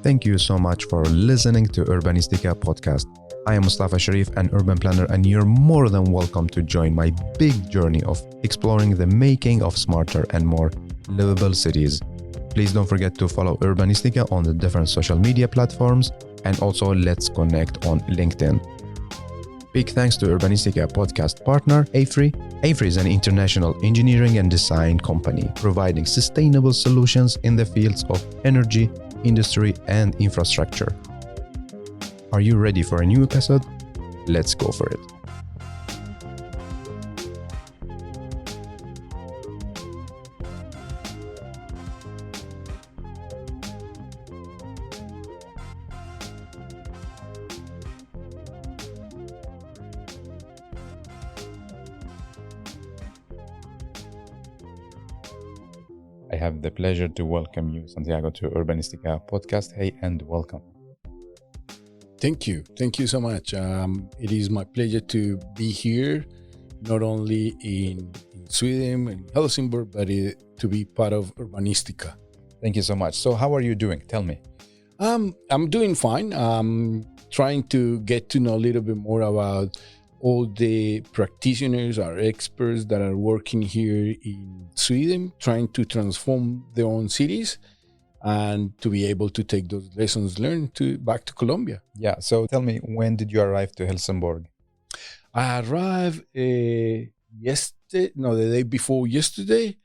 Thank you so much for listening to Urbanistica podcast. I am Mustafa Sharif, an urban planner, and you're more than welcome to join my big journey of exploring the making of smarter and more livable cities. Please don't forget to follow Urbanistica on the different social media platforms, and also let's connect on LinkedIn. Big thanks to Urbanistica podcast partner AFRI. AFRI is an international engineering and design company providing sustainable solutions in the fields of energy, industry, and infrastructure. Are you ready for a new episode? Let's go for it. I have the pleasure to welcome you, Santiago, to Urbanistica podcast. Hey, and welcome. Thank you. Thank you so much. It is my pleasure to be here, not only in Sweden and Helsingborg, but to be part of Urbanistica. Thank you so much. So how are you doing? Tell me. I'm doing fine. I'm trying to get to know a little bit more about all the practitioners, our experts that are working here in Sweden, trying to transform their own cities and to be able to take those lessons learned back to Colombia. Yeah. So tell me, when did you arrive to Helsingborg? I arrived the day before yesterday.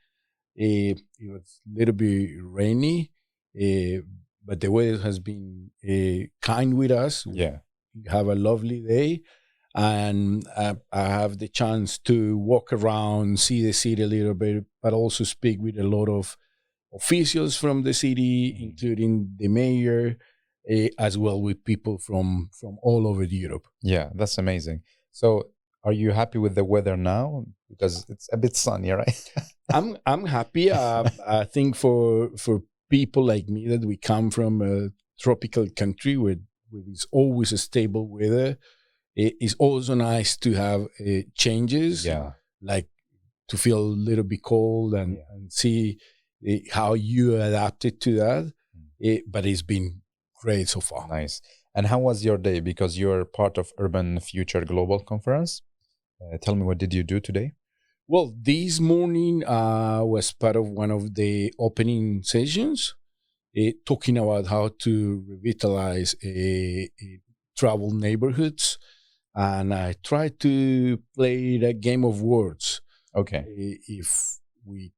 It was a little bit rainy, but the weather has been kind with us. Yeah. We have a lovely day, and I have the chance to walk around, see the city a little bit, but also speak with a lot of officials from the city, including the mayor, as well with people from all over Europe. Yeah, that's amazing. So are you happy with the weather now? Because it's a bit sunny, right? I'm happy. I think for people like me that we come from a tropical country where it's always a stable weather, it's also nice to have changes, like to feel a little bit cold and see how you adapted to that. But it's been great so far. Nice. And how was your day? Because you're part of Urban Future Global Conference. Tell me, what did you do today? Well, this morning was part of one of the opening sessions, talking about how to revitalize travel neighborhoods. And I tried to play a game of words. Okay. If we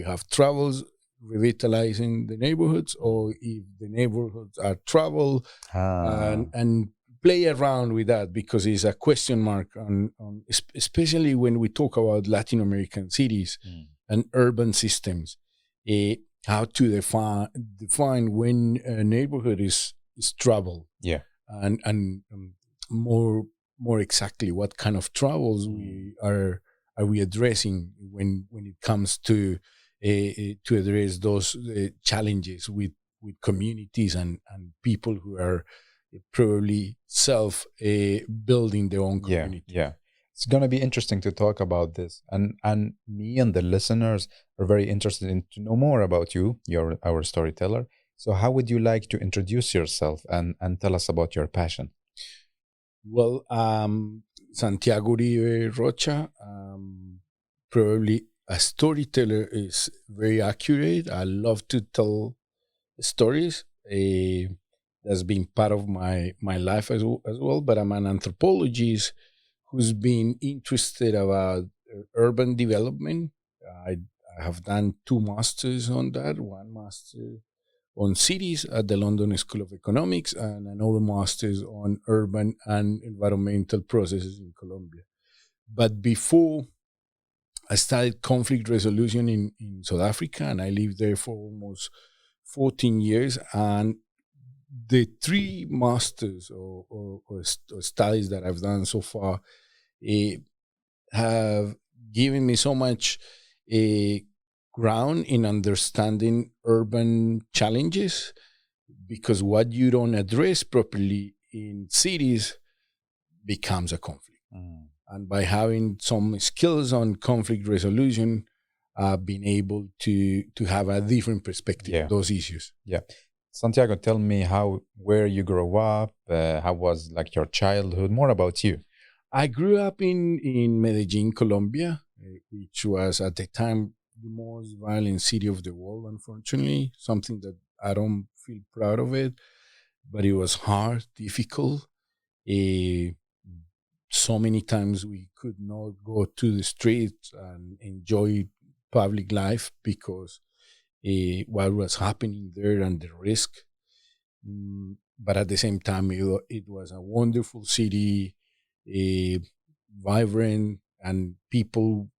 have travels revitalizing the neighborhoods, or if the neighborhoods are travel, and play around with that, because it's a question mark on especially when we talk about Latin American cities and urban systems, how to define when a neighborhood is travel. Yeah. And more exactly what kind of troubles are we addressing when it comes to address those challenges with communities and people who are probably building their own community. Yeah. It's going to be interesting to talk about this, and me and the listeners are very interested to know more about you. You're our storyteller. So how would you like to introduce yourself and tell us about your passion? Well, Santiago Uribe Rocha, probably a storyteller is very accurate. I love to tell stories. That's been part of my life as well. But I'm an anthropologist who's been interested about urban development. I have done 2 masters on that. One master on cities at the London School of Economics, and another master's on urban and environmental processes in Colombia. But before, I studied conflict resolution in South Africa, and I lived there for almost 14 years. And the 3 masters or studies that I've done so far have given me so much ground in understanding urban challenges, because what you don't address properly in cities becomes a conflict. And by having some skills on conflict resolution, been able to have a different perspective of those issues. Yeah. Santiago, tell me where you grew up, how was like your childhood, more about you. I grew up in Medellin, Colombia, which was at the time the most violent city of the world, unfortunately, something that I don't feel proud of it, but it was hard, difficult. Eh, so many times we could not go to the streets and enjoy public life because what was happening there and the risk. But at the same time, it was a wonderful city, vibrant, and people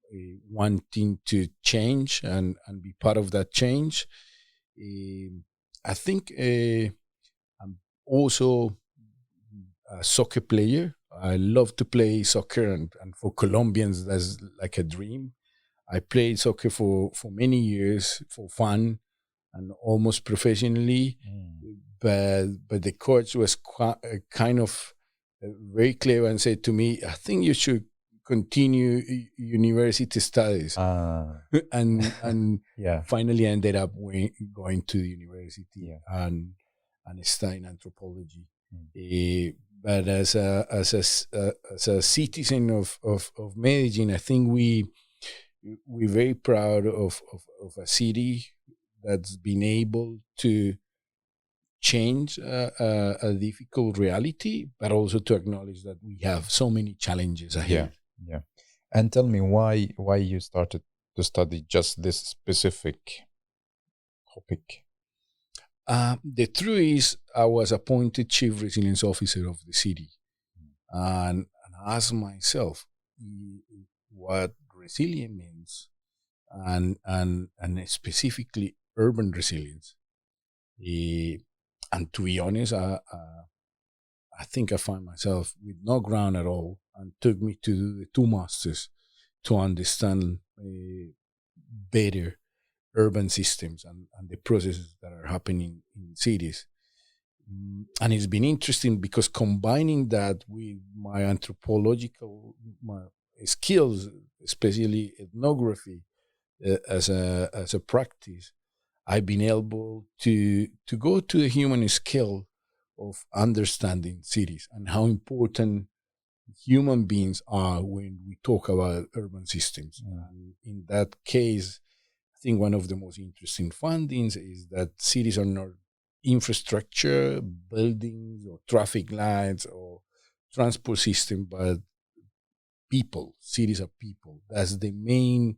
wanting to change and be part of that change. I think I'm also a soccer player. I love to play soccer, and for Colombians, that's like a dream. I played soccer for many years for fun and almost professionally, but the coach was kind of very clever and said to me, "I think you should continue university studies." And Yeah. finally, I ended up going to the university Yeah. and studying anthropology. But as a citizen of Medellin, I think we're very proud of a city that's been able to change a difficult reality, but also to acknowledge that we have so many challenges ahead. Yeah. And tell me why you started to study just this specific topic. The truth is, I was appointed Chief Resilience Officer of the city, and I asked myself what resilient means, and specifically urban resilience. And to be honest, I think I found myself with no ground at all, and took me to do the two masters to understand better urban systems and the processes that are happening in cities. And it's been interesting because combining that with my anthropological skills, especially ethnography, as a practice, I've been able to go to the human scale of understanding cities and how important human beings are when we talk about urban systems. And in that case, I think one of the most interesting findings is that cities are not infrastructure, buildings, or traffic lights, or transport system, but people. Cities are people. That's the main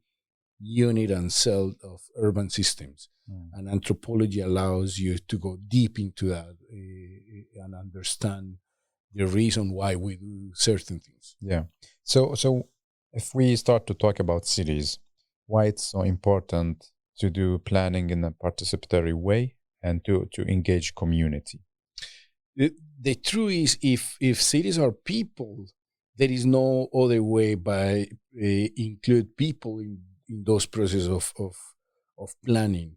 unit and cell of urban systems. And anthropology allows you to go deep into that and understand the reason why we do certain things. Yeah. So if we start to talk about cities, why it's so important to do planning in a participatory way and to engage community? The truth is, if cities are people, there is no other way by include people in those processes of planning.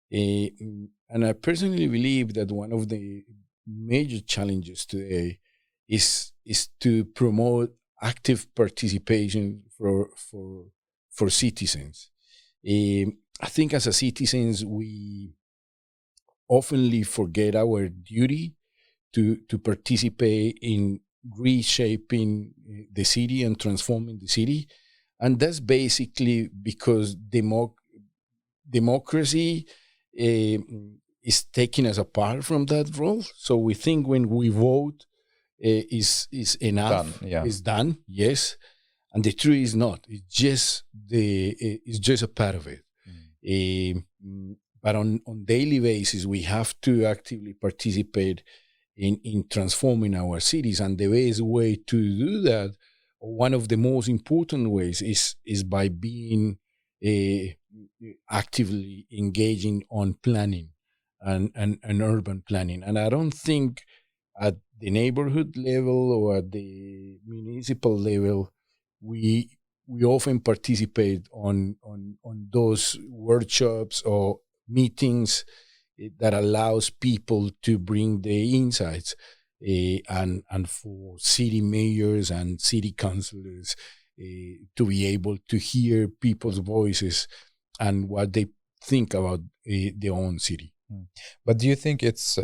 And I personally believe that one of the major challenges today is to promote active participation for citizens. I think as a citizens, we oftenly forget our duty to participate in reshaping the city and transforming the city. And that's basically because democracy is taking us apart from that role. So we think when we vote is enough, is done, yes. And the truth is not. It's just a part of it. But on daily basis, we have to actively participate in transforming our cities. And the best way to do that, one of the most important ways, is by being actively engaging on planning and urban planning. And I don't think at the neighborhood level or at the municipal level, we often participate on those workshops or meetings that allows people to bring the insights and for city mayors and city councilors to be able to hear people's voices and what they think about their own city. But do you think it's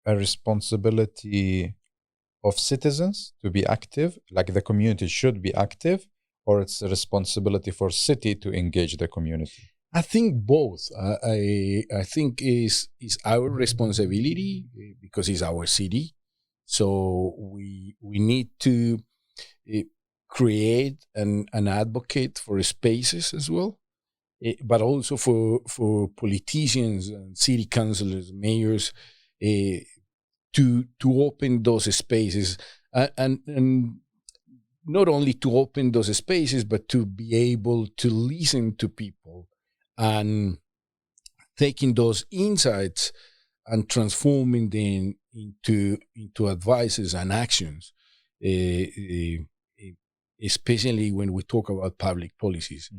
a responsibility of citizens to be active, like the community should be active, or it's a responsibility for city to engage the community? I think both. I think is our responsibility because it's our city. So we need to create and advocate for spaces as well, but also for politicians and city councilors, mayors, to open those spaces and not only to open those spaces, but to be able to listen to people and taking those insights and transforming them into advices and actions, especially when we talk about public policies.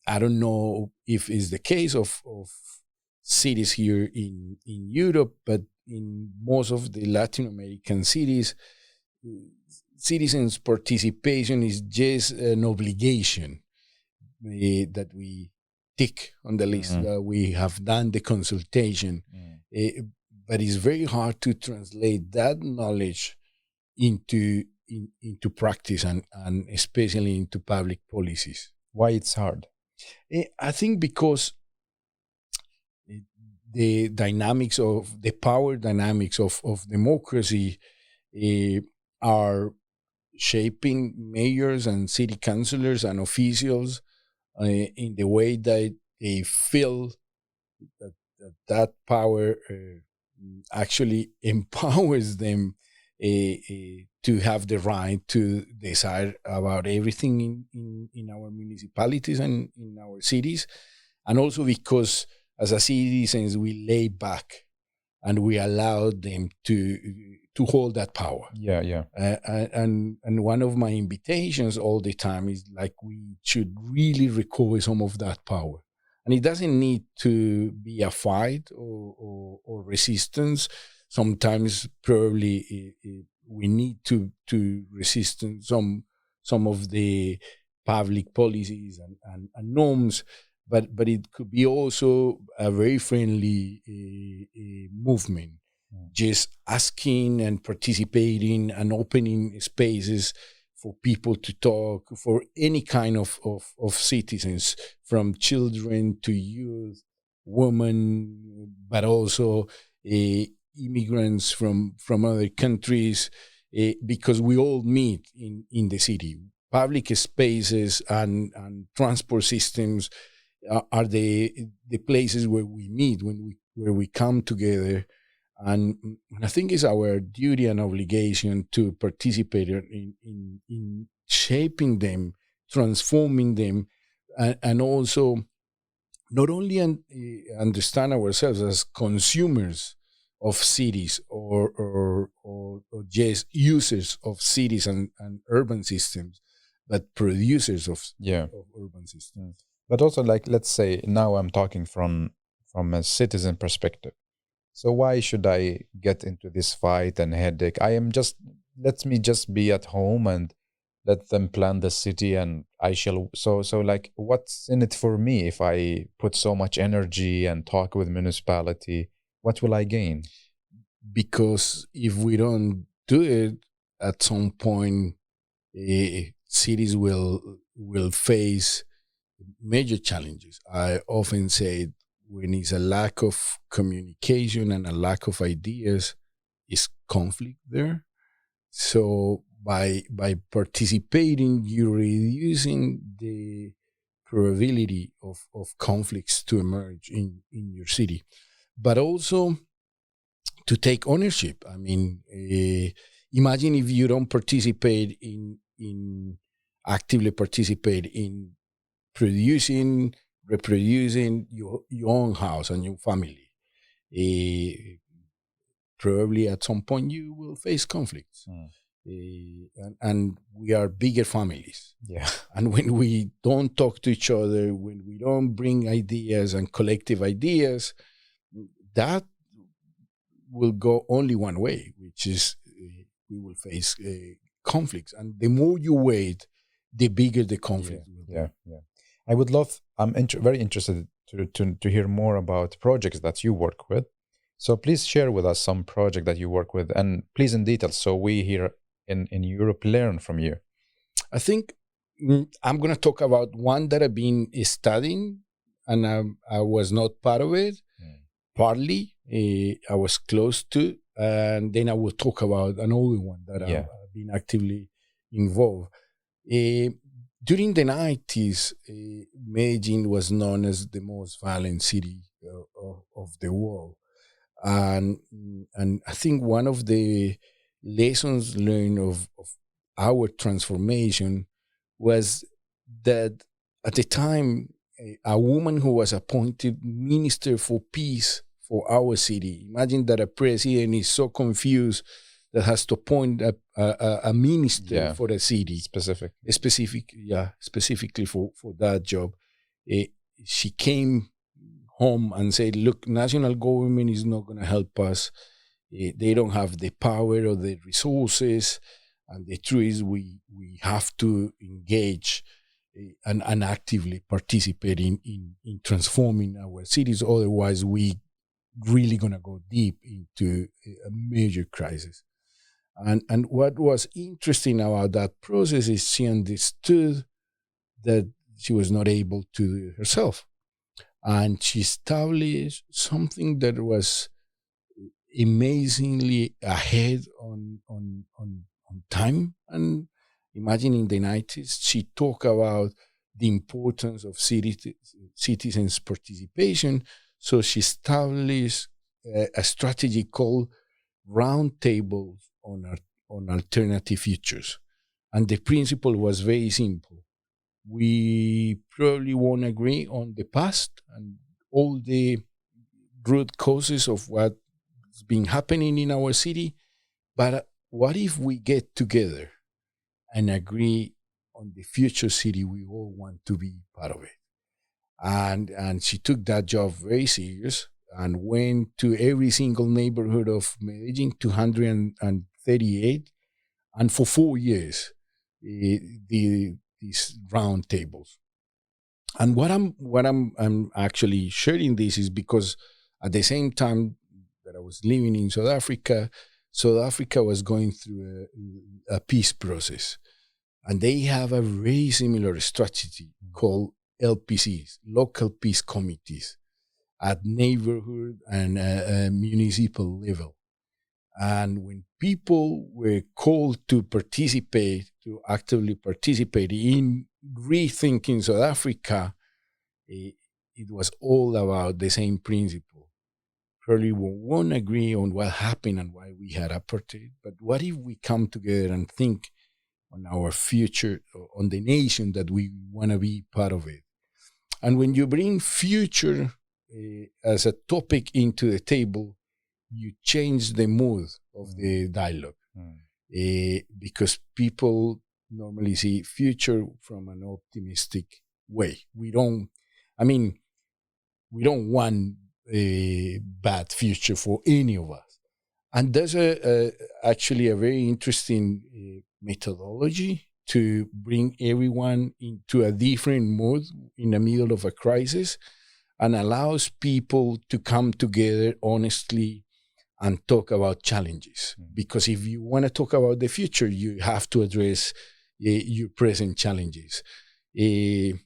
I don't know if it's the case of cities here in Europe, but in most of the Latin American cities, citizens' participation is just an obligation that we tick on the list. We have done the consultation, but it's very hard to translate that knowledge into practice and especially into public policies. Why it's hard? I think because the dynamics of the power dynamics of democracy are shaping mayors and city councilors and officials in the way that they feel that power actually empowers them to have the right to decide about everything in our municipalities and in our cities, and also because as a citizens we lay back and we allow them to hold that power. And one of my invitations all the time is like we should really recover some of that power. And it doesn't need to be a fight or resistance. Sometimes probably we need to resist some of the public policies and norms, but it could be also a very friendly movement, just asking and participating and opening spaces for people to talk, for any kind of citizens, from children to youth, women, but also immigrants from other countries, because we all meet in the city. Public spaces and transport systems are the places where we meet, where we come together. And I think it's our duty and obligation to participate in shaping them, transforming them, and also not only understand ourselves as consumers of cities or just users of cities and urban systems, but producers of urban systems. But also, like, let's say now I'm talking from a citizen perspective. So why should I get into this fight and headache? Let me just be at home and let them plan the city, and I shall. So like, what's in it for me if I put so much energy and talk with municipality? What will I gain? Because if we don't do it, at some point, cities will face major challenges. I often say when it's a lack of communication and a lack of ideas, is conflict there. So by participating, you're reducing the probability of conflicts to emerge in your city, but also to take ownership. I mean, imagine if you don't participate in actively participate in producing, reproducing your own house and your family. Probably at some point you will face conflicts. And we are bigger families. Yeah. And when we don't talk to each other, when we don't bring ideas and collective ideas, that will go only one way, which is we will face conflicts. And the more you wait, the bigger the conflict will be. Yeah. I would love, very interested to hear more about projects that you work with. So please share with us some project that you work with, and please in detail, so we here in Europe learn from you. I think I'm going to talk about one that I've been studying, and I was not part of it. Partly, I was close to, and then I will talk about another one that I've been actively involved. During the 90s, Medellin was known as the most violent city of the world. And I think one of the lessons learned of our transformation was that at the time, a woman who was appointed Minister for Peace for our city. Imagine that a president is so confused that has to appoint a minister for the city. Specifically for that job. She came home and said, look, national government is not going to help us. They don't have the power or the resources. And the truth is we have to engage and actively participate in transforming our cities. Otherwise, we really going to go deep into a major crisis. And what was interesting about that process is she understood that she was not able to do it herself. And she established something that was amazingly ahead on time. And imagine in the 90s, she talked about the importance of citizens' participation. So she established a strategy called roundtables on alternative futures. And the principle was very simple. We probably won't agree on the past and all the root causes of what's been happening in our city, but what if we get together and agree on the future city we all want to be part of it? And she took that job very serious and went to every single neighborhood of Medellin, 238, and for 4 years, these round tables. And what I'm actually sharing this is because at the same time that I was living in South Africa was going through a peace process. And they have a very similar strategy called LPCs, local peace committees, at neighborhood and municipal level. And when people were called to actively participate in rethinking South Africa, it was all about the same principle. Probably we won't agree on what happened and why we had apartheid, but what if we come together and think on our future, on the nation that we want to be part of it? And when you bring future as a topic into the table, you change the mood of the dialogue. Because people normally see future from an optimistic way. We don't want a bad future for any of us. And there's actually a very interesting methodology to bring everyone into a different mood in the middle of a crisis, and allows people to come together honestly and talk about challenges. Because if you want to talk about the future, you have to address your present challenges. And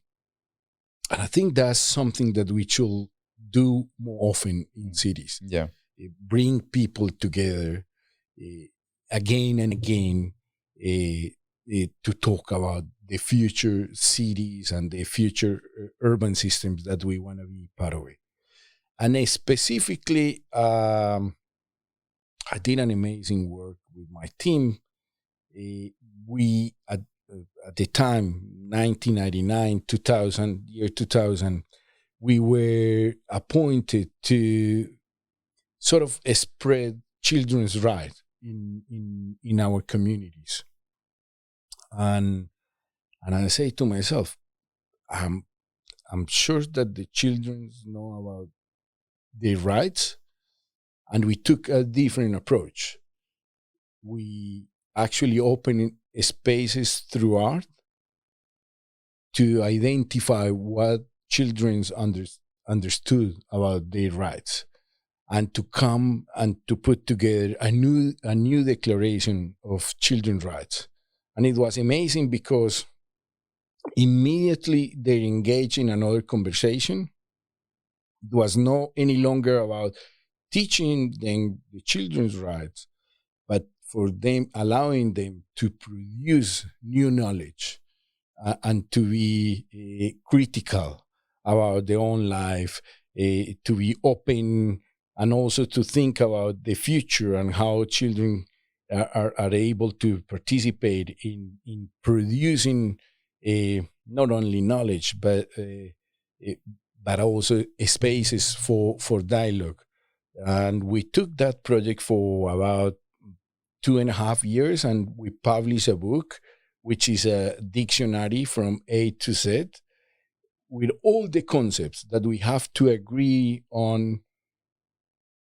I think that's something that we should do more often in cities. Bring people together again and again to talk about the future cities and the future urban systems that we want to be part of it. And specifically, I did an amazing work with my team. We, at the time, 1999, 2000, we were appointed to sort of spread children's rights in our communities. And I say to myself, I'm sure that the children know about their rights, and we took a different approach. We actually opened spaces through art to identify what children understood about their rights, and to come and to put together a new declaration of children's rights. And it was amazing because immediately they engaged in another conversation. It was not any longer about teaching them the children's rights, but for them, allowing them to produce new knowledge and to be critical about their own life, to be open, and also to think about the future and how children are able to participate in producing not only knowledge, but also spaces for dialogue. And we took that project for about 2.5 years, and we published a book, which is a dictionary from A to Z, with all the concepts that we have to agree on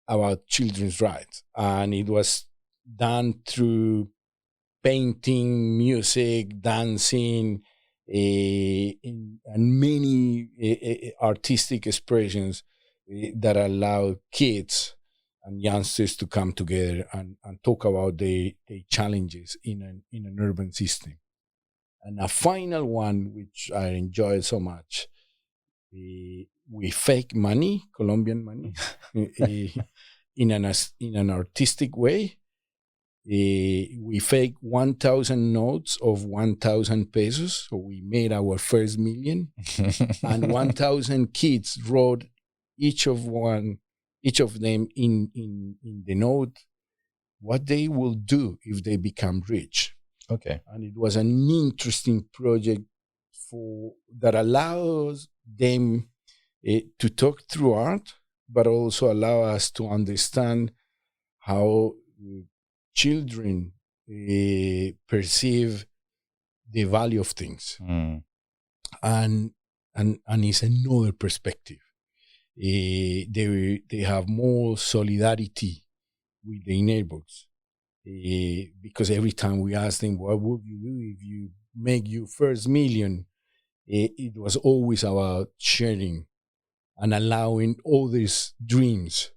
about children's rights. And it was done through painting, music, dancing, and many artistic expressions that allow kids and youngsters to come together and talk about the challenges in an urban system. And a final one, which I enjoyed so much, we fake money, Colombian money, in an artistic way. We fake 1,000 notes of 1,000 pesos, so we made our first million. And 1,000 kids wrote each of them in the note what they will do if they become rich. Okay. And it was an interesting project that allows them to talk through art, but also allow us to understand how children perceive the value of things. And it's another perspective. They have more solidarity with their neighbors, because every time we ask them, what would you do if you make your first million? It was always about sharing and allowing others' dreams,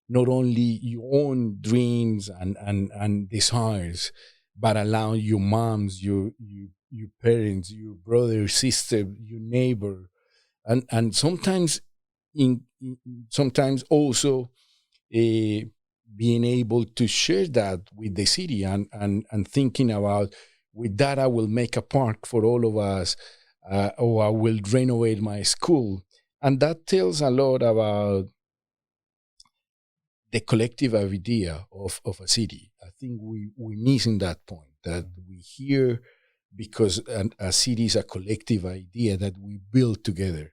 not only your own dreams and desires, but allowing your moms, your parents, your brother, sister, your neighbor, and sometimes also being able to share that with the city and thinking about, with that I will make a park for all of us, or I will renovate my school. And that tells a lot about the collective idea of a city. I think we're missing that point, that we hear, because a city is a collective idea that we build together.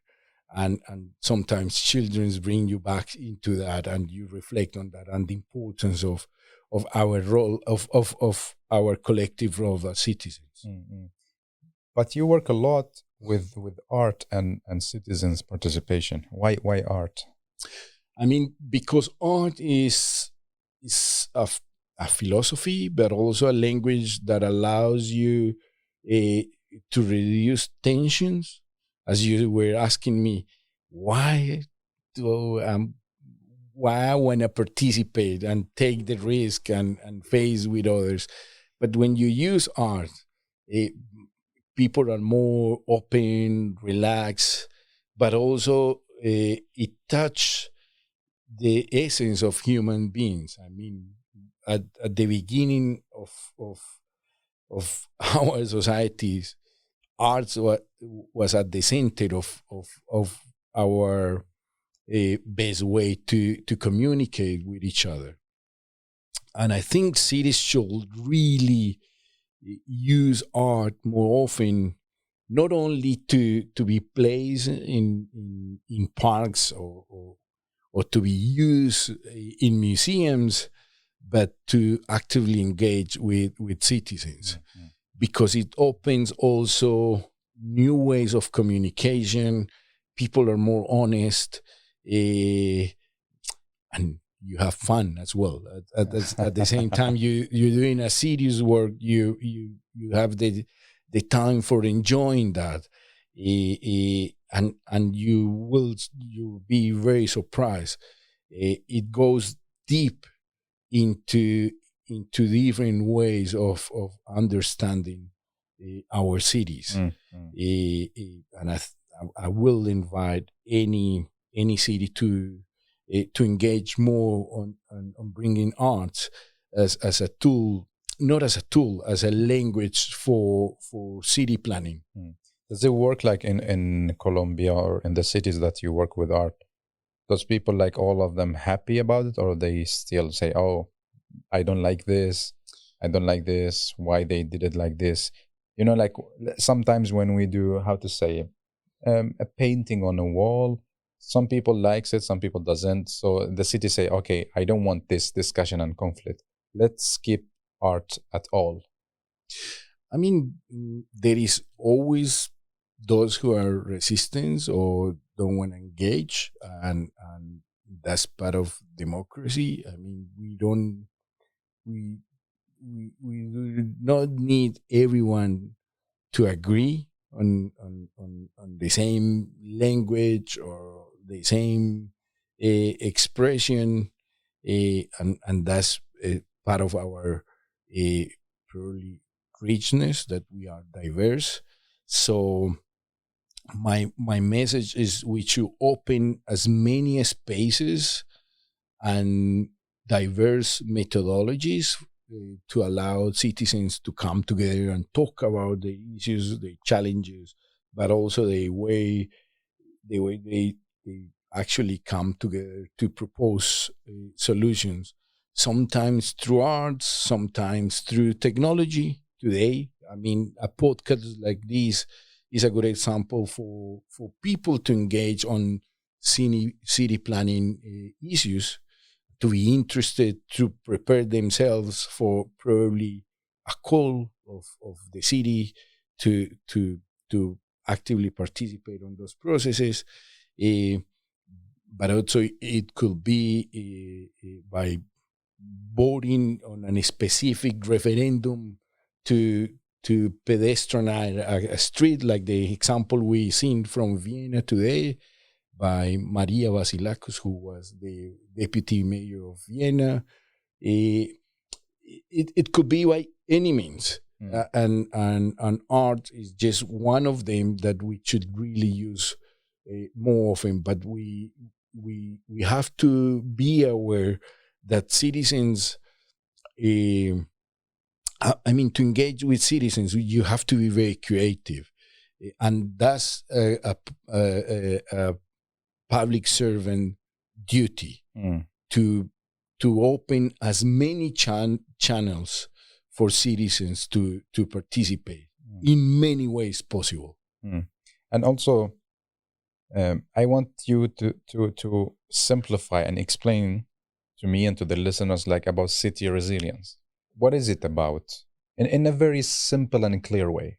And sometimes children bring you back into that, and you reflect on that and the importance of our role, of our collective role as citizens. Mm-hmm. But you work a lot with art and citizens' participation. Why art? I mean, because art is a philosophy, but also a language that allows you to reduce tensions. As you were asking me, why I want to participate and take the risk and face with others. But when you use art, people are more open, relaxed, but also it touches the essence of human beings. I mean, at the beginning of our societies, art was at the center of our best way to communicate with each other. And I think cities should really use art more often, not only to be placed in parks or to be used in museums, but to actively engage with citizens. Mm-hmm. Because it opens also new ways of communication. People are more honest, and you have fun as well. At the same time, you're doing a serious work. You have the time for enjoying that. And you'll be very surprised. It goes deep into different ways of understanding our cities. And I will invite any city to engage more on bringing arts as a tool, not as a tool, as a language for city planning. Does it work like in Colombia or in the cities that you work with art? Does people, like, all of them happy about it, or they still say, oh, I don't like this, why they did it like this? You know, like sometimes when we do, how to say, a painting on a wall, some people likes it, some people doesn't. So the city say, okay, I don't want this discussion and conflict. Let's skip art at all. I mean, there is always those who are resistant or don't want to engage, and that's part of democracy. I mean, we do not need everyone to agree on the same language or the same expression, and that's part of our probably richness, that we are diverse. So my message is we should open as many spaces and diverse methodologies to allow citizens to come together and talk about the issues, the challenges, but also the way they actually come together to propose solutions. Sometimes through arts, sometimes through technology. Today, I mean, a podcast like this is a good example for people to engage on city planning issues, to be interested, to prepare themselves for probably a call of the city to actively participate on those processes. But also it could be by voting on a specific referendum to pedestrianize a street, like the example we seen from Vienna today by Maria Vasilakos, who was the deputy mayor of Vienna. It could be by any means, and art is just one of them that we should really use more often. But we have to be aware that citizens. I mean, to engage with citizens, you have to be very creative, and that's a public servant duty to open as many channels for citizens to participate in many ways possible. And also, I want you to simplify and explain to me and to the listeners, like, about city resilience. What is it about in a very simple and clear way?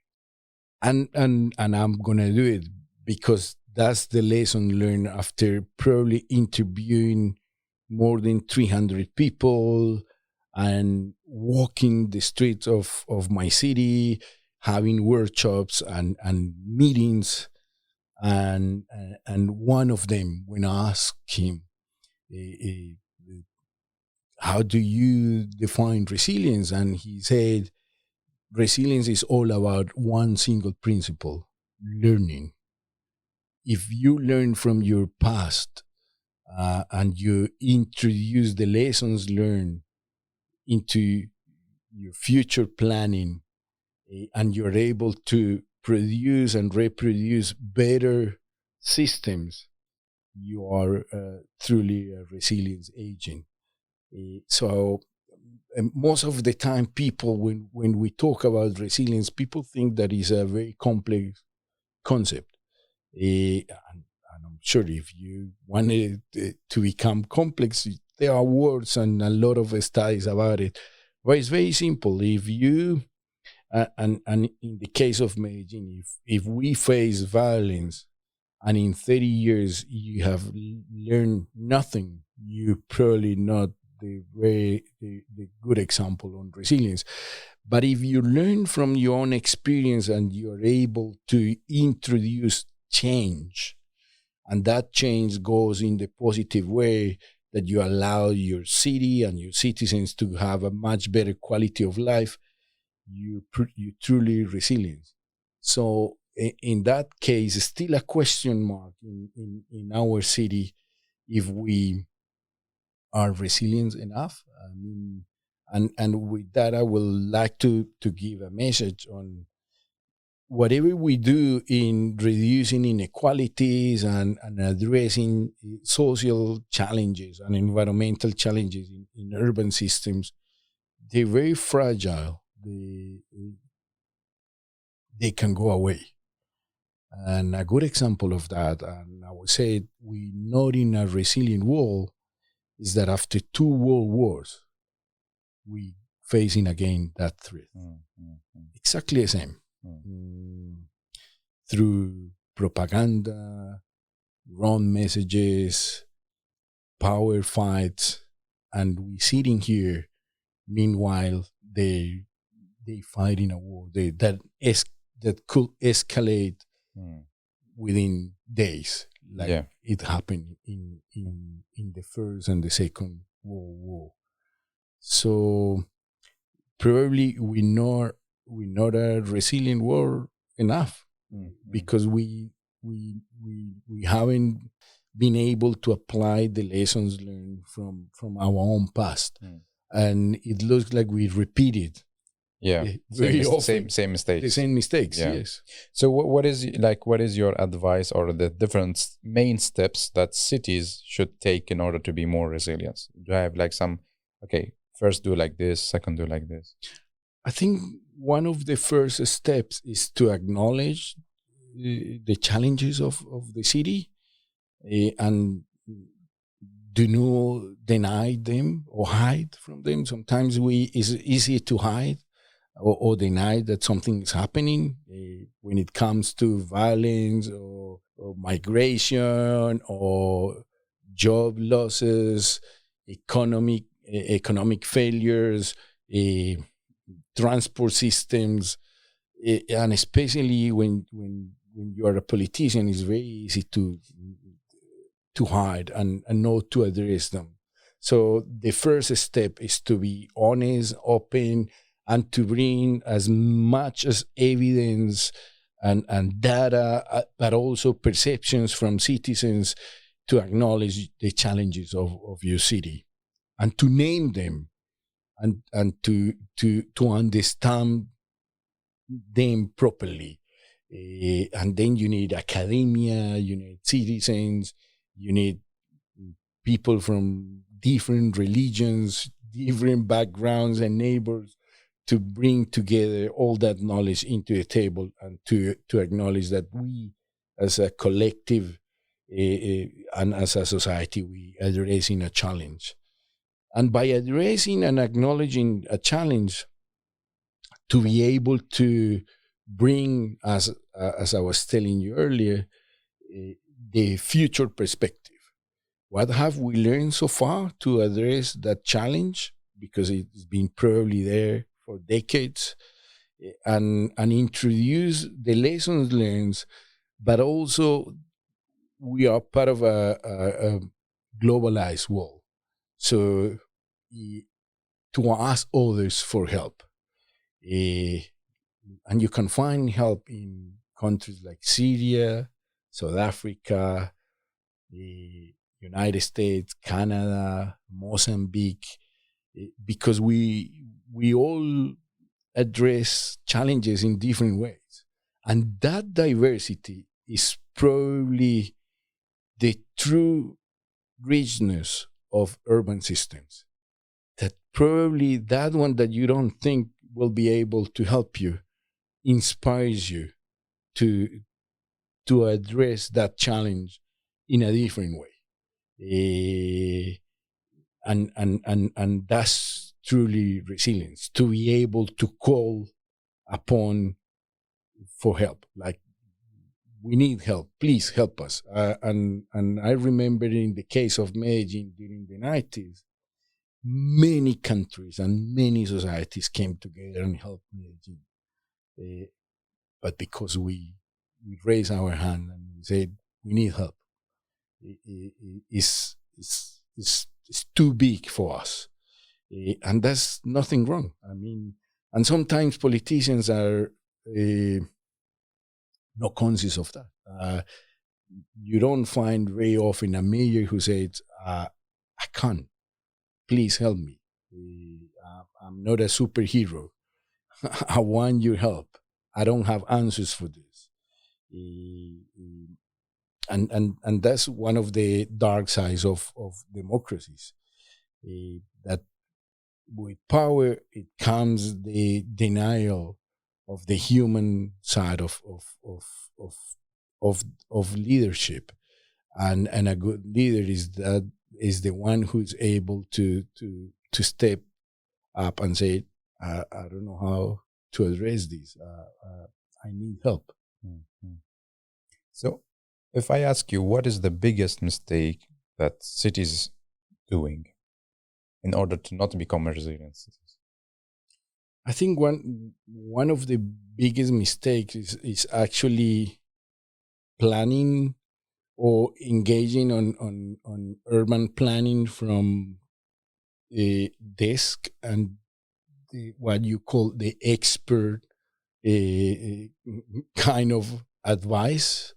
And I'm gonna do it because that's the lesson learned after probably interviewing more than 300 people and walking the streets of my city, having workshops and meetings. And one of them, when I asked him, how do you define resilience? And he said, resilience is all about one single principle: learning. If you learn from your past and you introduce the lessons learned into your future planning, and you're able to produce and reproduce better systems, you are truly a resilience agent. So most of the time, people, when we talk about resilience, people think that is a very complex concept. And I'm sure if you wanted to become complex, there are words and a lot of studies about it. But it's very simple. If you, and in the case of Medellin, if we face violence and in 30 years you have learned nothing, you're probably not the good example on resilience. But if you learn from your own experience and you're able to introduce change, and that change goes in the positive way that you allow your city and your citizens to have a much better quality of life, you truly resilient. So in that case, still a question mark in our city if we are resilient enough. I mean, and with that, I would like to give a message on whatever we do in reducing inequalities and addressing social challenges and environmental challenges in urban systems. They're very fragile. They can go away. And a good example of that, and I would say we're not in a resilient world, is that after 2 world wars, we facing again that threat. Exactly the same. Through propaganda, wrong messages, power fights, and we sitting here. Meanwhile, they fighting a war that could escalate within days, like it happened in the First and the Second World War. So probably we're not a resilient world enough because we haven't been able to apply the lessons learned from our own past, and it looks like we repeat it. Same mistakes. The same mistakes, yes. So what is your advice or the different main steps that cities should take in order to be more resilient? Do I have like some, first do like this, second do like this? I think one of the first steps is to acknowledge the challenges of the city and do not deny them or hide from them. Sometimes it's easy to hide or deny that something is happening when it comes to violence or migration or job losses, economic failures, transport systems, and especially when you are a politician, it's very easy to hide and not to address them. So the first step is to be honest, open, and to bring as much as evidence and data, but also perceptions from citizens to acknowledge the challenges of your city and to name them and to understand them properly. And then you need academia, you need citizens, you need people from different religions, different backgrounds and neighbors to bring together all that knowledge into the table and to acknowledge that we as a collective and as a society, we are addressing a challenge. And by addressing and acknowledging a challenge, to be able to bring, as I was telling you earlier, the future perspective. What have we learned so far to address that challenge? Because it's been probably there for decades, and introduce the lessons learned, but also we are part of a globalized world. So to ask others for help. And you can find help in countries like Syria, South Africa, the United States, Canada, Mozambique, because we all address challenges in different ways. And that diversity is probably the true richness of urban systems. That probably that one that you don't think will be able to help you inspires you to address that challenge in a different way. And that's truly resilience, to be able to call upon for help. Like, we need help, please help us. And I remember in the case of Medellin during the 90s, many countries and many societies came together and helped Medellin. But because we raised our hand and we said, we need help. It's too big for us. And that's nothing wrong. I mean, and sometimes politicians are not conscious of that. You don't find very often a mayor who says, I can't, please help me. I'm not a superhero. I want your help. I don't have answers for this. And that's one of the dark sides of democracies. That with power, it comes the denial of the human side of leadership, and a good leader is the one who's able to step up and say, I don't know how to address this. I need help. Mm-hmm. So, if I ask you, what is the biggest mistake that cities doing in order to not become resilient cities? I think one of the biggest mistakes is actually planning or engaging on urban planning from a desk and what you call the expert kind of advice,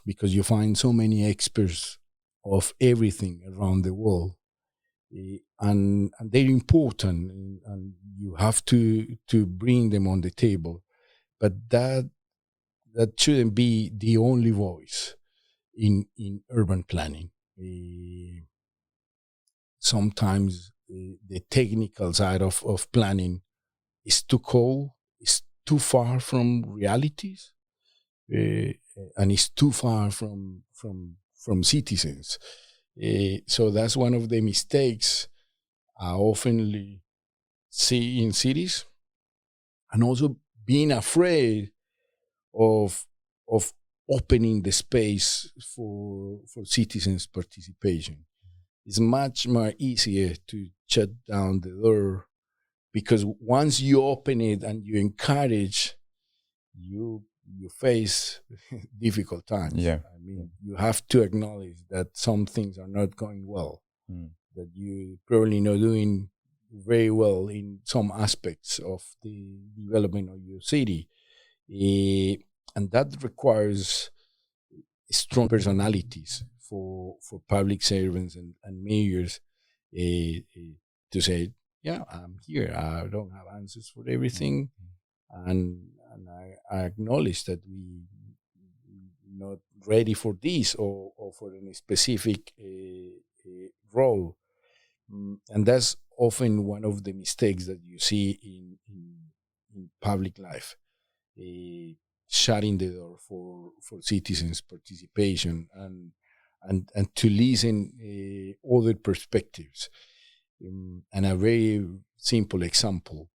because you find so many experts of everything around the world, and they're important, and you have to bring them on the table, but that shouldn't be the only voice in urban planning. Sometimes the technical side of planning is too cold, is too far from realities, and is too far from citizens. So that's one of the mistakes I often see in cities, and also being afraid of opening the space for citizens' participation. It's much more easier to shut down the door, because once you open it and you encourage, you face difficult times. Yeah. I mean, you have to acknowledge that some things are not going well, that you probably not doing very well in some aspects of the development of your city. And that requires strong personalities for public servants and mayors to say, yeah, I'm here. I don't have answers for everything, and I acknowledge that we not ready for this or for a specific role, and that's often one of the mistakes that you see in public life. Shutting the door for citizens' participation and to listen other perspectives. And a very simple example: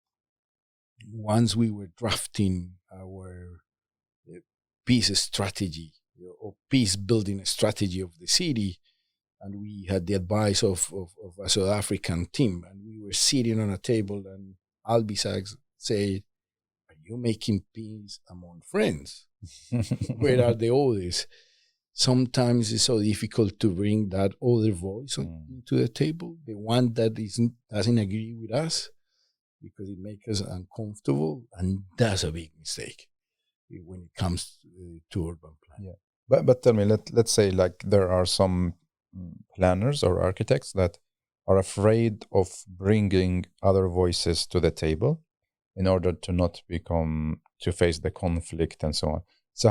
once we were drafting our peace strategy or peace building strategy of the city, and we had the advice of a South African team, and we were sitting on a table, and Albisax said, "You're making peace among friends. Where are the others?" Sometimes it's so difficult to bring that other voice to the table, the one that doesn't agree with us, because it makes us uncomfortable, and that's a big mistake when it comes to urban planning. Yeah, but tell me, let's say like there are some planners or architects that are afraid of bringing other voices to the table in order to not to face the conflict and so on. So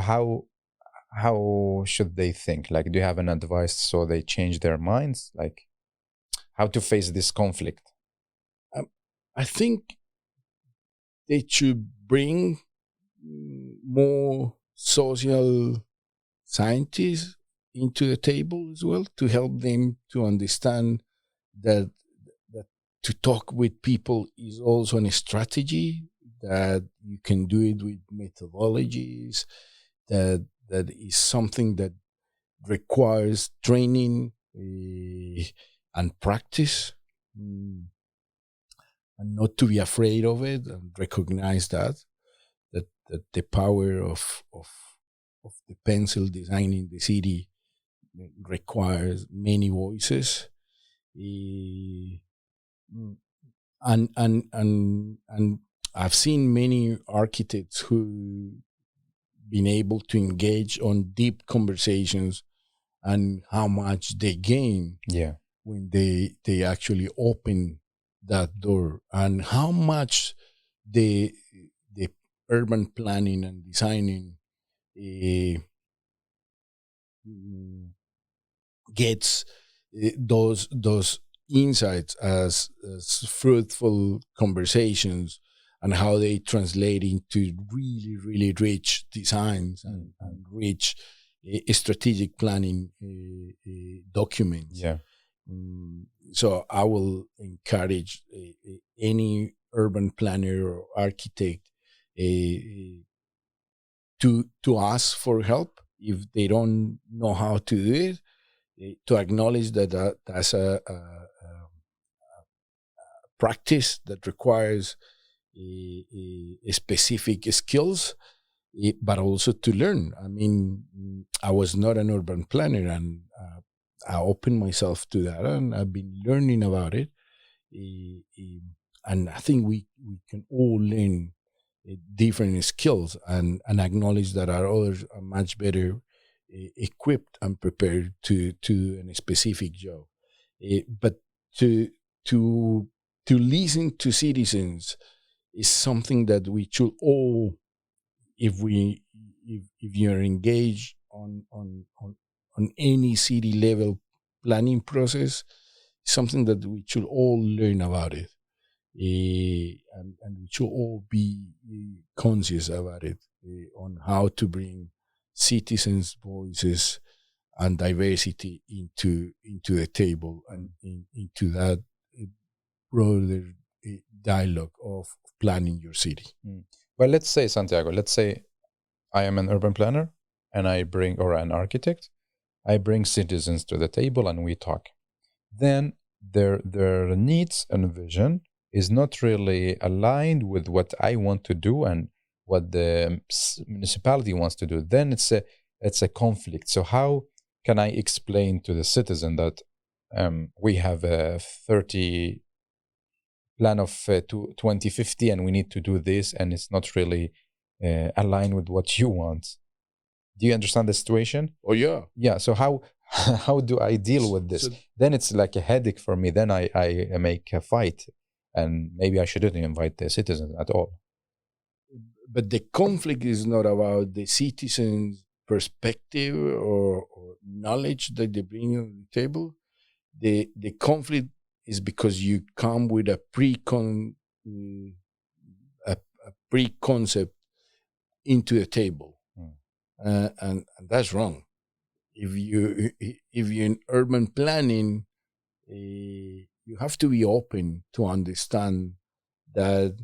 how should they think? Like, do you have an advice so they change their minds? Like, how to face this conflict? I think they should bring more social scientists into the table as well, to help them to understand that to talk with people is also a strategy, that you can do it with methodologies, that is something that requires training, and practice, and not to be afraid of it, and recognize that the power of the pencil designing the city requires many voices. And I've seen many architects who been able to engage on deep conversations and how much they gain when they actually open that door, and how much the urban planning and designing gets those insights as fruitful conversations, and how they translate into really, really rich designs and rich strategic planning documents. So I will encourage any urban planner or architect to ask for help if they don't know how to do it, to acknowledge that that's a practice that requires specific skills, but also to learn. I mean, I was not an urban planner, and I opened myself to that, and I've been learning about it. And I think we can all learn different skills, and acknowledge that our others are much better equipped and prepared to a specific job. But to listen to citizens is something that we should all, if you're engaged on any city level planning process, something that we should all learn about it, and we should all be conscious about it, on how to bring citizens' voices and diversity into the table, and into that broader dialogue of planning your city. Well, let's say, Santiago, let's say I am an urban planner and or an architect. I bring citizens to the table and we talk. Then their needs and vision is not really aligned with what I want to do and what the municipality wants to do. Then it's a conflict. So how can I explain to the citizen that we have a 30 plan of 2050 and we need to do this, and it's not really aligned with what you want? Do you understand the situation? Oh yeah. Yeah. So how do I deal with this? Then it's like a headache for me. Then I make a fight, and maybe I shouldn't invite the citizens at all. But the conflict is not about the citizens' perspective or knowledge that they bring to the table. The conflict is because you come with a pre-concept into the table, and that's wrong. If you're in urban planning, you have to be open to understand that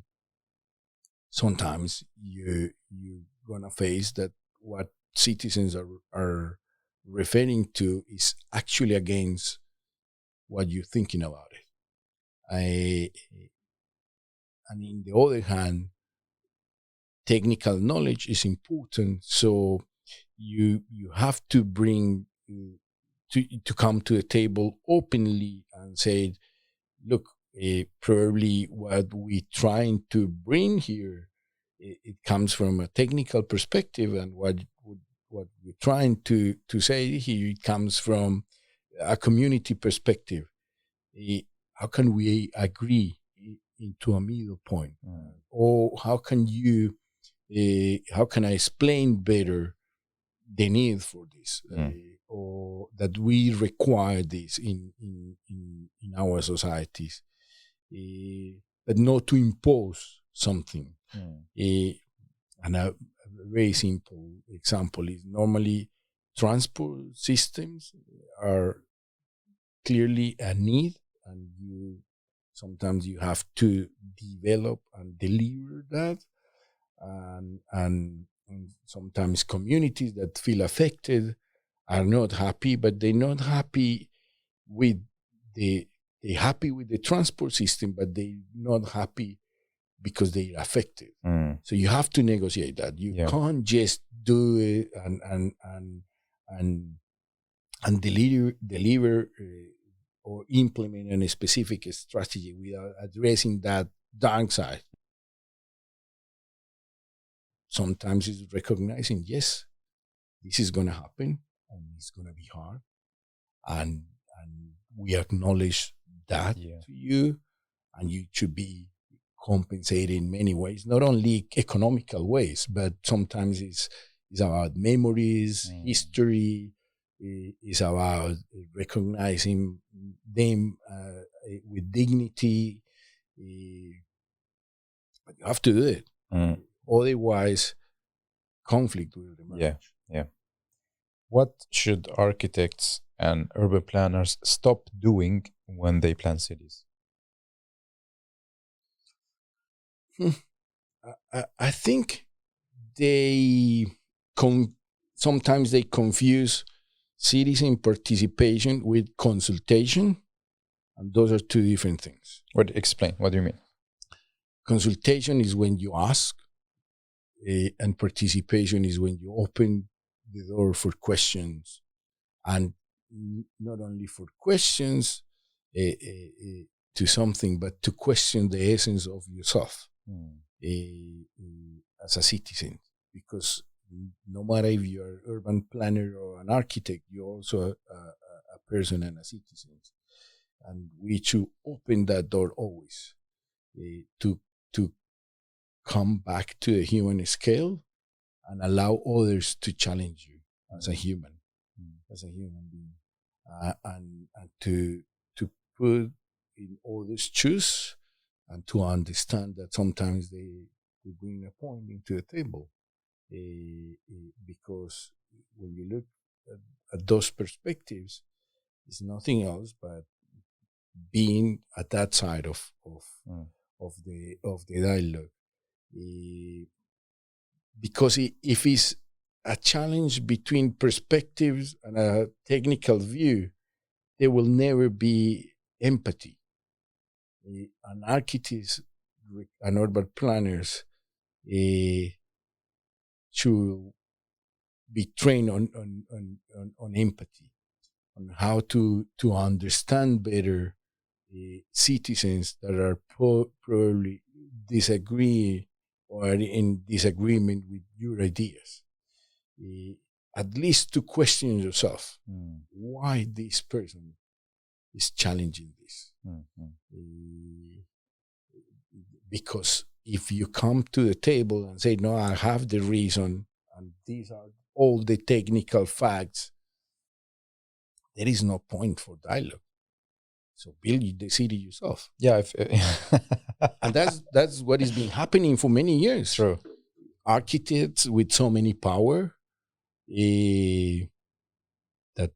sometimes you're gonna face that what citizens are referring to is actually against what you're thinking about it. And in the other hand, technical knowledge is important, so you have to bring to come to the table openly and say, look, probably what we're trying to bring here, it comes from a technical perspective, and what we're trying to say here, it comes from a community perspective. How can we agree into a middle point? Or how can I explain better the need for this, or that we require this in our societies, but not to impose something. And a very simple example is, normally transport systems are clearly a need, and sometimes you have to develop and deliver that, and sometimes communities that feel affected are not happy, but they're not happy with they're happy with the transport system, but they're not happy because they're affected. So you have to negotiate that. You can't just do it and deliver or implement a specific strategy without addressing that downside. Sometimes it's recognizing, yes, this is going to happen and it's going to be hard. And we acknowledge that to you, and you should be compensated in many ways, not only economical ways, but sometimes it's about memories, history, it's about recognizing them with dignity. But you have to do it. Otherwise, conflict will emerge. Yeah. What should architects and urban planners stop doing when they plan cities? I think sometimes they confuse citizen participation with consultation, and those are two different things. Explain. What do you mean? Consultation is when you ask, and participation is when you open the door for questions, and not only for questions to something, but to question the essence of yourself as a citizen. Because no matter if you're an urban planner or an architect, you're also a person and a citizen. And we should open that door always to come back to the human scale and allow others to challenge you as a human being, and to put in others' shoes, and to understand that sometimes they bring a point into the table, because when you look at those perspectives, it's nothing else but being at that side of the dialogue. Because if it's a challenge between perspectives and a technical view, there will never be empathy. And architects and urban planners should be trained on empathy, on how to understand better citizens that are probably disagree or in disagreement with your ideas. At least to question yourself why this person is challenging this. Because if you come to the table and say, no, I have the reason, and these are all the technical facts, there is no point for dialogue. So build the city yourself. Yeah. And that's what has been happening for many years. True. Architects with so many power that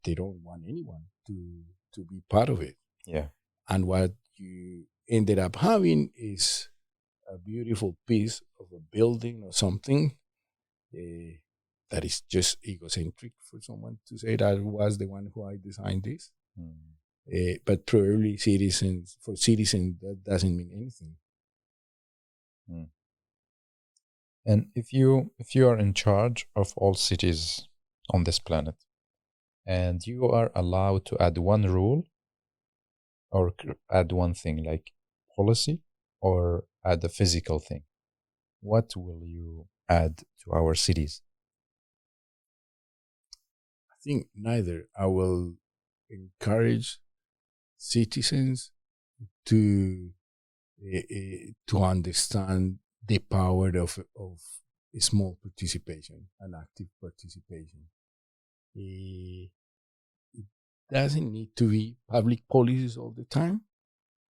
they don't want anyone to be part of it. Yeah. And what you ended up having is a beautiful piece of a building or something that is just egocentric for someone to say that I was the one who I designed this. But probably for citizens, that doesn't mean anything. And if you are in charge of all cities on this planet, and you are allowed to add one rule or add one thing like policy or add a physical thing, what will you add to our cities? I think neither. I will encourage citizens to understand the power of small participation and active participation. It doesn't need to be public policies all the time,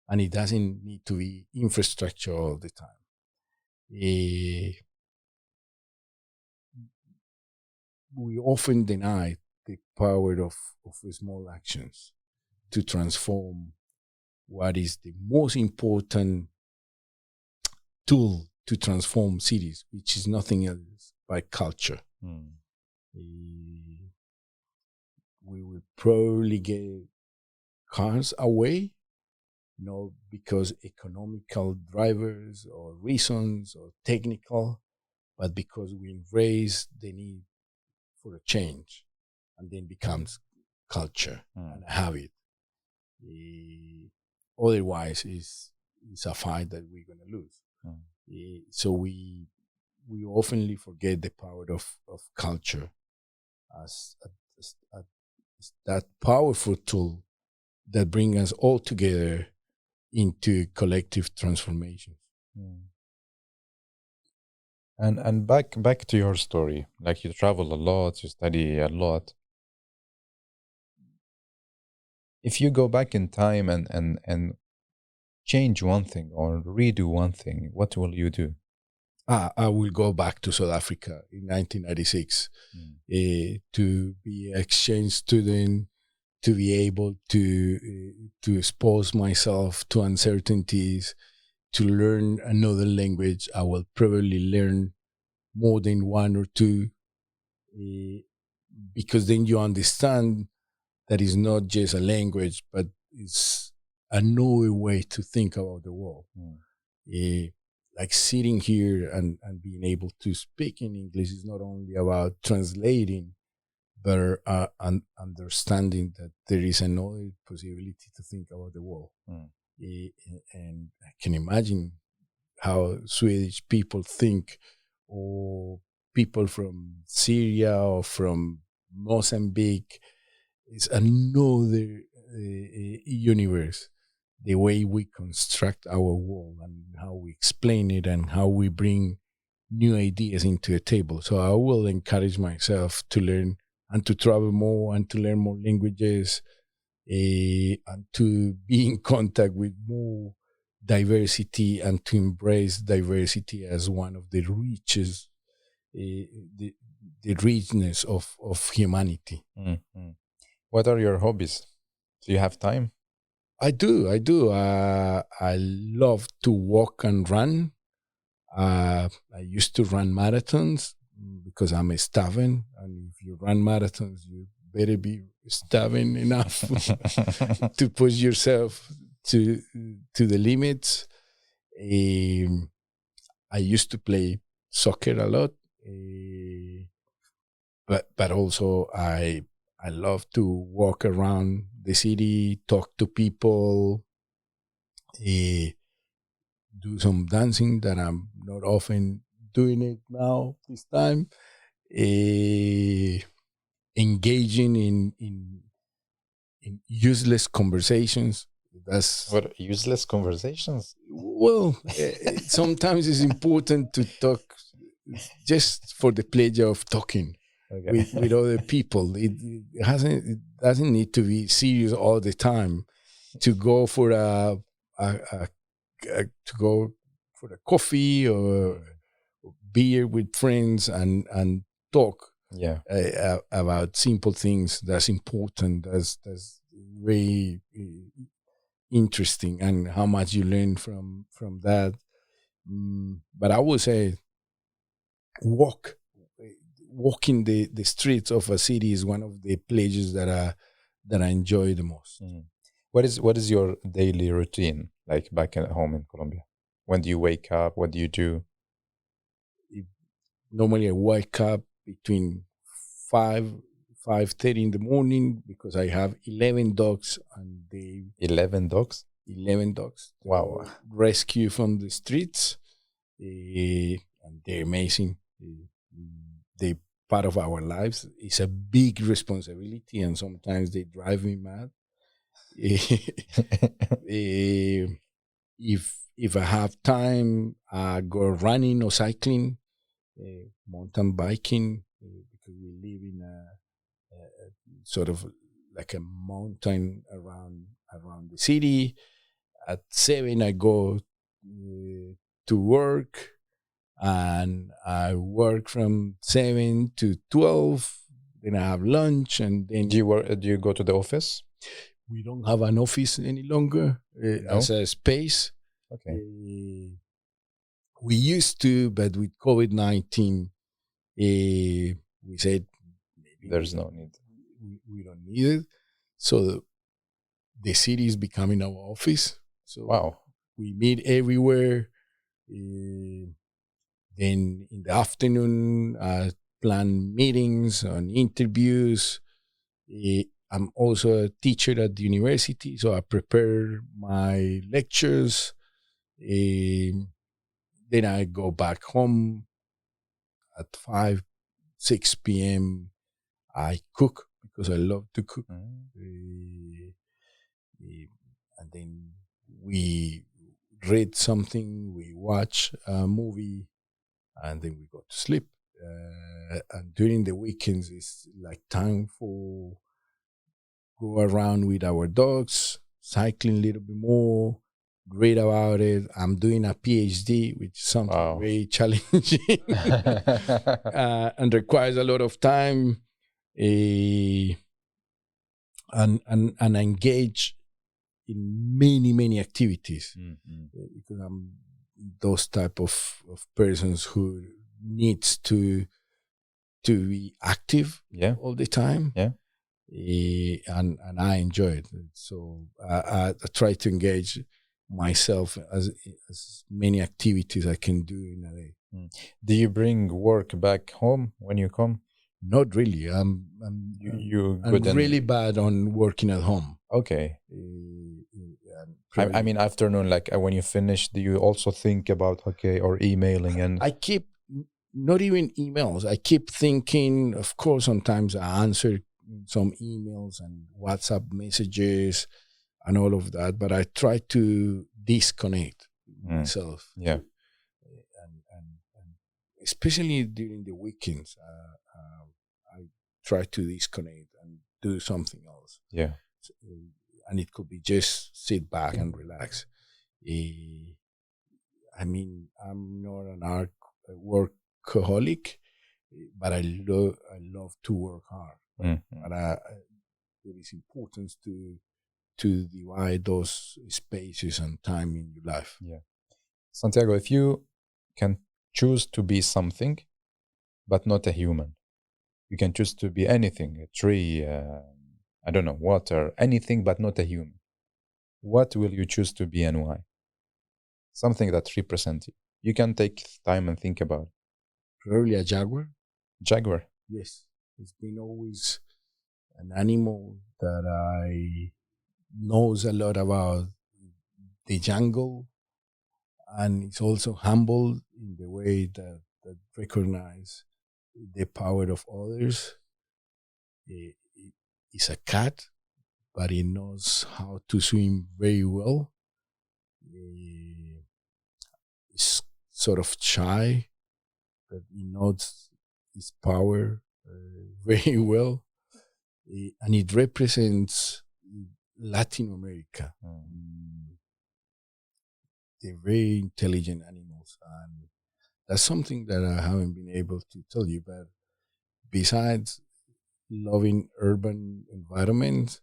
and it doesn't need to be infrastructure all the time. We often deny the power of small actions to transform what is the most important tool to transform cities, which is nothing else but culture. We will probably get cars away, not because economical drivers or reasons or technical, but because we embrace the need for a change, and then becomes culture and a habit. Otherwise, it's a fight that we're going to lose. So we oftenly forget the power of culture as that powerful tool that brings us all together into collective transformation. And back to your story, like you travel a lot, you study a lot. If you go back in time and change one thing or redo one thing, what will you do? I will go back to South Africa in 1996 to be an exchange student, to be able to expose myself to uncertainties, to learn another language. I will probably learn more than one or two, because then you understand that it's not just a language, but it's another way to think about the world. Like sitting here and being able to speak in English is not only about translating, but understanding that there is another possibility to think about the world. And I can imagine how Swedish people think, or people from Syria or from Mozambique. It's another universe, the way we construct our world and how we explain it and how we bring new ideas into the table. So I will encourage myself to learn and to travel more and to learn more languages, and to be in contact with more diversity and to embrace diversity as one of the richest, the richness of humanity. What are your hobbies? Do you have time? I do. I love to walk and run. I used to run marathons because I'm a stubborn, and if you run marathons, you better be stubborn enough to push yourself to the limits. I used to play soccer a lot, but also I love to walk around the city, talk to people, do some dancing that I'm not often doing it now this time. Engaging in useless conversations. That's what, useless conversations? Well, sometimes it's important to talk just for the pleasure of talking with other people. It doesn't need to be serious all the time. To go for a coffee or beer with friends and talk about simple things, that's important. That's very interesting, and how much you learn from that. But I would say walking the streets of a city is one of the pleasures that I enjoy the most. What is your daily routine like back at home in Colombia? When do you wake up? What do you do? Normally I wake up between 5:30 in the morning, because I have 11 dogs, and 11 dogs? 11 dogs. Wow. Rescue from the streets, and they're amazing. They're part of our lives. It's a big responsibility, and sometimes they drive me mad. If I have time, I go running or cycling, mountain biking, because we live in a sort of like a mountain around the city. At 7, I go to work, and I work from 7 to 12. Then I have lunch, and then do you go to the office? We don't have an office any longer as a space. Okay. We used to, but with COVID-19, we said maybe there's no need. We don't need it. So the city is becoming our office. So Wow. we meet everywhere. Then in the afternoon, I plan meetings and interviews. I'm also a teacher at the university, so I prepare my lectures. Then I go back home at 5, 6 p.m. I cook because I love to cook. And then we read something, we watch a movie, and then we go to sleep. And during the weekends, it's like time for go around with our dogs, cycling a little bit more, read about it. I'm doing a PhD, which is something very challenging and requires a lot of time and engage in many activities because I'm those type of persons who needs to be active all the time. And I enjoy it. So I try to engage myself as many activities I can do in a day. Do you bring work back home when you come? Not really. I'm really bad on working at home. Okay. I mean, afternoon, like when you finish, do you also think about, or emailing? And I keep, not even emails, I keep thinking, of course, sometimes I answer some emails and WhatsApp messages and all of that, but I try to disconnect myself. And especially during the weekends, I try to disconnect and do something else. And it could be just sit back and relax. I mean, I'm not an workaholic, but I love to work hard. But it is important to divide those spaces and time in your life. Santiago, if you can choose to be something, but not a human, you can choose to be anything, a tree, I don't know, water, anything, but not a human. What will you choose to be and why? Something that represents you. You can take time and think about it. Probably a jaguar. Jaguar? Yes. It's been always an animal that I knows a lot about the jungle, and it's also humble in the way that recognize the power of others. It's a cat, but it knows how to swim very well. It's sort of shy, but he knows his power very well. And it represents Latin America. They're very intelligent animals, and that's something that I haven't been able to tell you. But besides loving urban environments,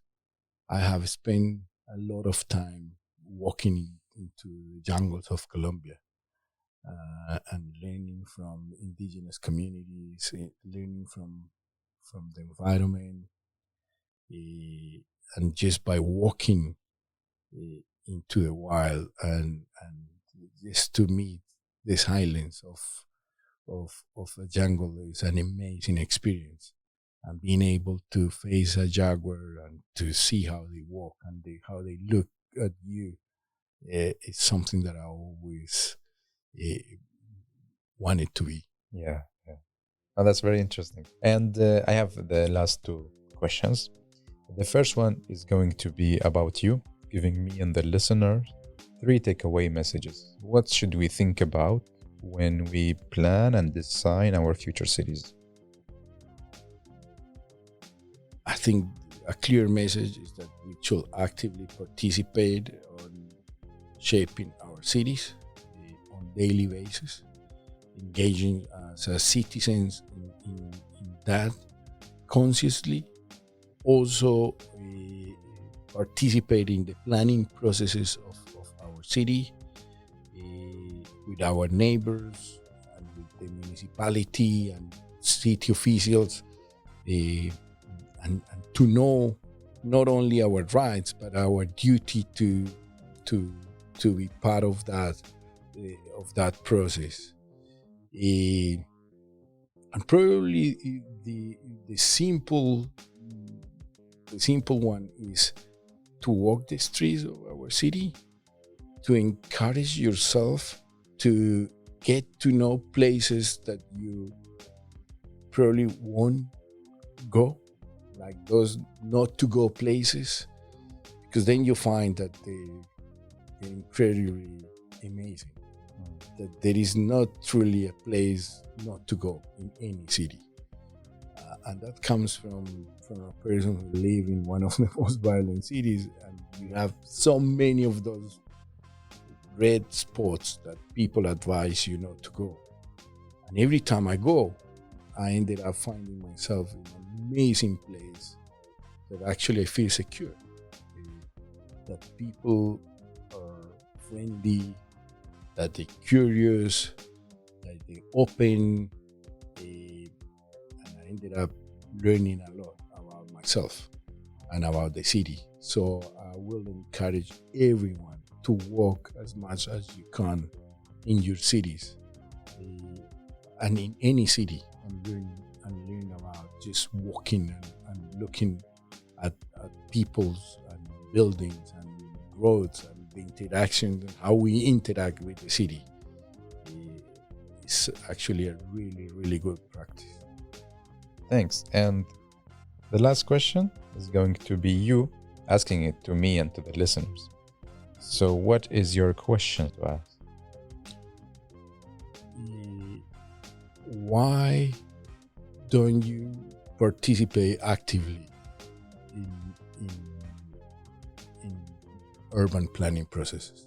I have spent a lot of time walking into the jungles of Colombia and learning from indigenous communities, learning from the environment, and just by walking into the wild and just to meet the silence of a jungle is an amazing experience. And being able to face a jaguar and to see how they walk and how they look at you, it's something that I always wanted to be. Yeah. Oh, that's very interesting. And I have the last two questions. The first one is going to be about you, giving me and the listeners 3 takeaway messages. What should we think about when we plan and design our future cities? I think a clear message is that we should actively participate on shaping our cities on a daily basis, engaging as citizens in that consciously. Also, participate in the planning processes of our city with our neighbors and with the municipality and city officials, and to know not only our rights but our duty to be part of that process. And probably the simple one is to walk the streets of our city, to encourage yourself to get to know places that you probably won't go, like those not to go places, because then you find that they're incredibly amazing. That there is not truly a place not to go in any city. And that comes from a person who lives in one of the most violent cities, and you have so many of those red spots that people advise you not to go. And every time I go, I ended up finding myself in an amazing place that actually I feel secure. That people are friendly, that they're curious, that they're open, and I ended up learning a lot about myself and about the city. So I will encourage everyone to walk as much as you can in your cities and in any city, and learn about just walking and looking at peoples and buildings and roads and the interactions and how we interact with the city. It's actually a really, really good practice. Thanks. And the last question is going to be you asking it to me and to the listeners. So what is your question to ask? Why don't you participate actively in urban planning processes?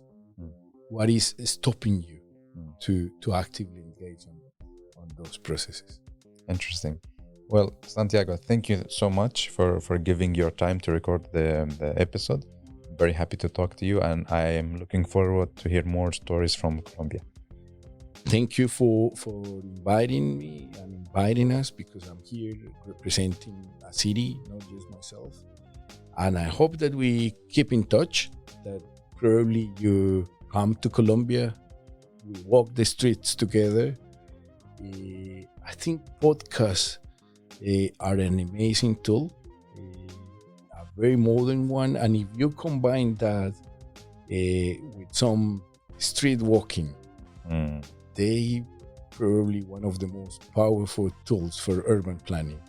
What is stopping you to actively engage on those processes? Interesting. Well, Santiago, thank you so much for giving your time to record the episode. I'm very happy to talk to you, and I am looking forward to hear more stories from Colombia. Thank you for inviting me and inviting us, because I'm here representing a city, not just myself. And I hope that we keep in touch, that probably you come to Colombia, we walk the streets together. I think podcasts are an amazing tool, a very modern one. And if you combine that with some street walking, they probably one of the most powerful tools for urban planning.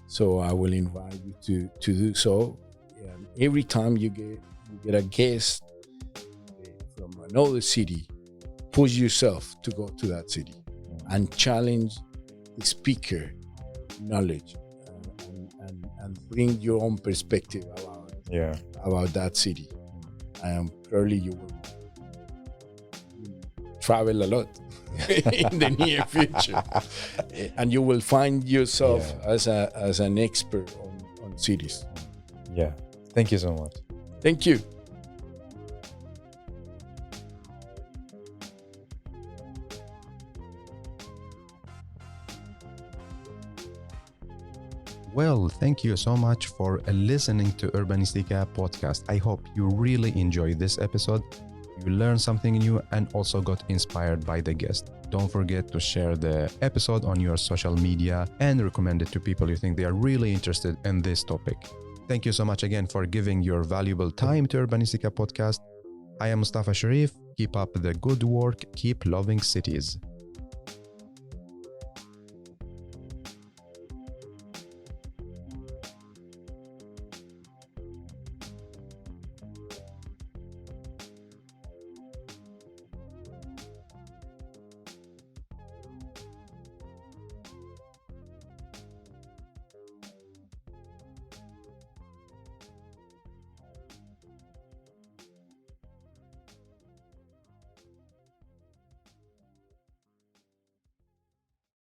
So I will invite you to do so. Every time you get a guest from another city, push yourself to go to that city and challenge the speaker knowledge and bring your own perspective about that city. Probably you will travel a lot in the near future, and you will find yourself as an expert on cities. Yeah. Thank you so much. Thank you. Well, thank you so much for listening to Urbanistica podcast. I hope you really enjoyed this episode. You learned something new and also got inspired by the guest. Don't forget to share the episode on your social media and recommend it to people you think they are really interested in this topic. Thank you so much again for giving your valuable time to Urbanistica podcast. I am Mustafa Sharif. Keep up the good work. Keep loving cities.